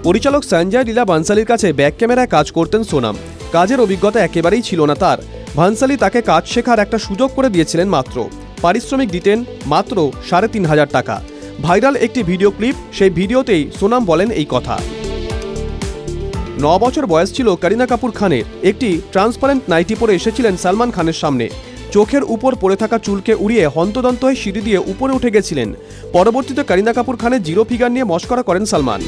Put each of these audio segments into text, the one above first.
পরিচালক সঞ্জয় লীলা বানসালির কাছে ব্যাক ক্যামেরায় কাজ করতেন সোনাম। কাজের অভিজ্ঞতা একেবারেই ছিল না তার। বানসালি তাকে কাজ শেখার একটা সুযোগ করে দিয়েছিলেন মাত্র। পারিশ্রমিক দিতেন মাত্র ৩,৫০০ টাকা। ভাইরাল একটি ভিডিও ক্লিপ, সেই ভিডিওতেই সোনাম বলেন এই কথা। 9 বছর বয়স ছিল করিনা কাপুর খানের। একটি ট্রান্সপারেন্ট নাইটি পরে এসেছিলেন সালমান খানের সামনে। চোখের উপর পড়ে থাকা চুলকে উড়িয়ে হন্তদন্ত হয়ে সিঁড়ি দিয়ে উপরে উঠে গেছিলেন। পরবর্তীতে করিনা কাপুর খানের জিরো ফিগার নিয়ে মশকরা করেন সালমান।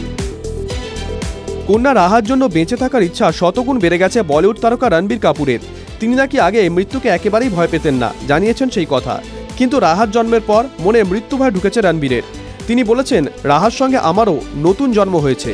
কন্যা রাহার জন্য বেঁচে থাকার ইচ্ছা শতগুণ বেড়ে গেছে বলিউড তারকা রণবীর কাপুরের। তিনি নাকি আগে মৃত্যুকে একেবারেই ভয় পেতেন না, জানিয়েছেন সেই কথা। কিন্তু রাহার জন্মের পর মনে মৃত্যু ভয় ঢুকেছে রণবীরের। তিনি বলেছেন, রাহার সঙ্গে আমারও নতুন জন্ম হয়েছে।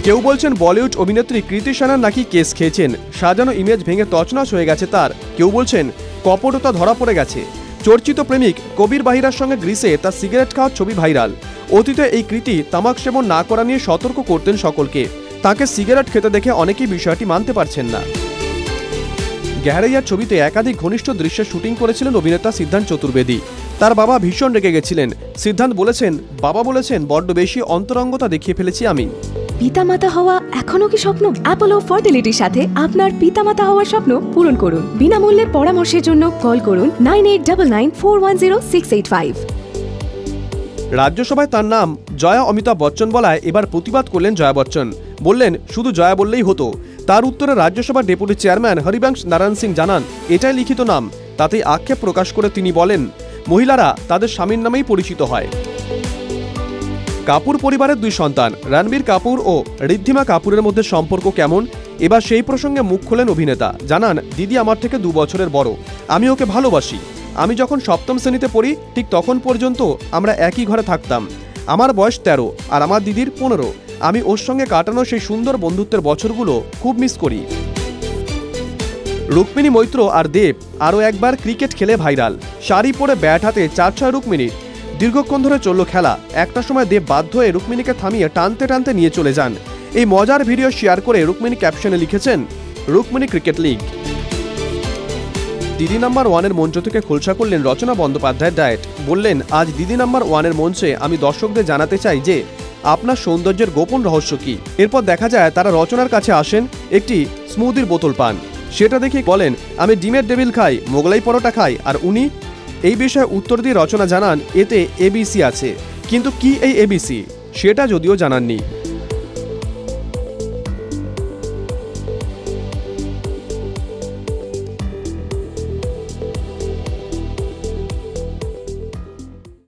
কেউ বলছেন বলিউড অভিনেত্রী কৃতি সেনার নাকি কেস খেয়েছেন, সাজানো ইমেজ ভেঙে তছনছ হয়ে গেছে তার। কেউ বলছেন কপটতা ধরা পড়ে গেছে। চর্চিত প্রেমিক কবির বাহিরার সঙ্গে গ্রিসে তার সিগারেট খাওয়ার ছবি ভাইরাল। অতীতে এই কৃতি তামাক সেবন না করা নিয়ে সতর্ক করতেন সকলকে। তাকে সিগারেট খেতে দেখে অনেকেই বিষয়টি মানতে পারছেন না। গেহরাইয়ার ছবিতে একাধিক ঘনিষ্ঠ দৃশ্যের শুটিং করেছিলেন অভিনেতা সিদ্ধান্ত চতুর্বেদী। তার বাবা ভীষণ রেগে গেছিলেন। সিদ্ধান্ত বলেছেন, বাবা বলেছেন বড্ড বেশি অন্তরঙ্গতা দেখিয়ে ফেলেছি আমি। পিতামাতা হওয়া এখনো কি স্বপ্ন? অ্যাপোলো ফার্টিলিটির সাথে আপনার পিতামাতা হওয়ার স্বপ্ন পূরণ করুন। বিনামূল্যে পরামর্শের জন্য কল করুন 9899410685। রাজ্যসভায় তার নাম জয়া অমিতাভ বচ্চন বলায় এবার প্রতিবাদ করলেন জয়া বচ্চন। বললেন, শুধু জয়া বললেই হতো। তার উত্তরে রাজ্যসভার ডেপুটি চেয়ারম্যান হরিবংশ নারায়ণ সিং জানান, এটাই লিখিত নাম। তাতেই আক্ষেপ প্রকাশ করে তিনি বলেন, মহিলারা তাদের স্বামীর নামেই পরিচিত হয়। কাপুর পরিবারের 2 সন্তান রণবীর কাপুর ও ঋদ্ধিমা কাপুরের মধ্যে সম্পর্ক কেমন, এবার সেই প্রসঙ্গে মুখ খোলেন অভিনেতা। জানান, দিদি আমার থেকে 2 বছরের বড়। আমি ওকে ভালোবাসি। আমি যখন 7ম শ্রেণীতে পড়ি ঠিক তখন পর্যন্ত আমরা একই ঘরে থাকতাম। আমার বয়স 13 আর আমার দিদির 15। আমি ওর সঙ্গে কাটানো সেই সুন্দর বন্ধুত্বের বছরগুলো খুব মিস করি। রুক্মিণী মৈত্র আর দেব আরও একবার ক্রিকেট খেলে ভাইরাল। শাড়ি পরে ব্যাট হাতে 4-6 রুক্মিণী। দীর্ঘক্ষণ ধরে চলল খেলা। একটা সময় দেব বাধ্য হয়ে রুক্মিণীকে থামিয়ে টানতে টানতে নিয়ে চলে যান। এই মজার ভিডিও শেয়ার করে রুক্মিণী ক্যাপশনে লিখেছেন, রুক্মিণী ক্রিকেট লিগ। দিদি নাম্বার 1-এর মঞ্চ থেকে খোলসা করলেন রচনা বন্দ্যোপাধ্যায়ের ডায়েট। বললেন, আজ দিদি নাম্বার 1-এর মঞ্চে আমি দর্শকদের জানাতে চাই যে আপনার সৌন্দর্যের গোপন রহস্য কি। এরপর দেখা যায় তারা রচনার কাছে আসেন একটি স্মুদির বোতল পান। সেটা দেখে বলেন, আমি ডিমের ডেভিল খাই, মোগলাই পরোটা খাই। আর উনি এই বিষয়ে উত্তর দিয়ে রচনা জানান, এতে ABC আছে। কিন্তু কি এই ABC সেটা যদিও জানাননি।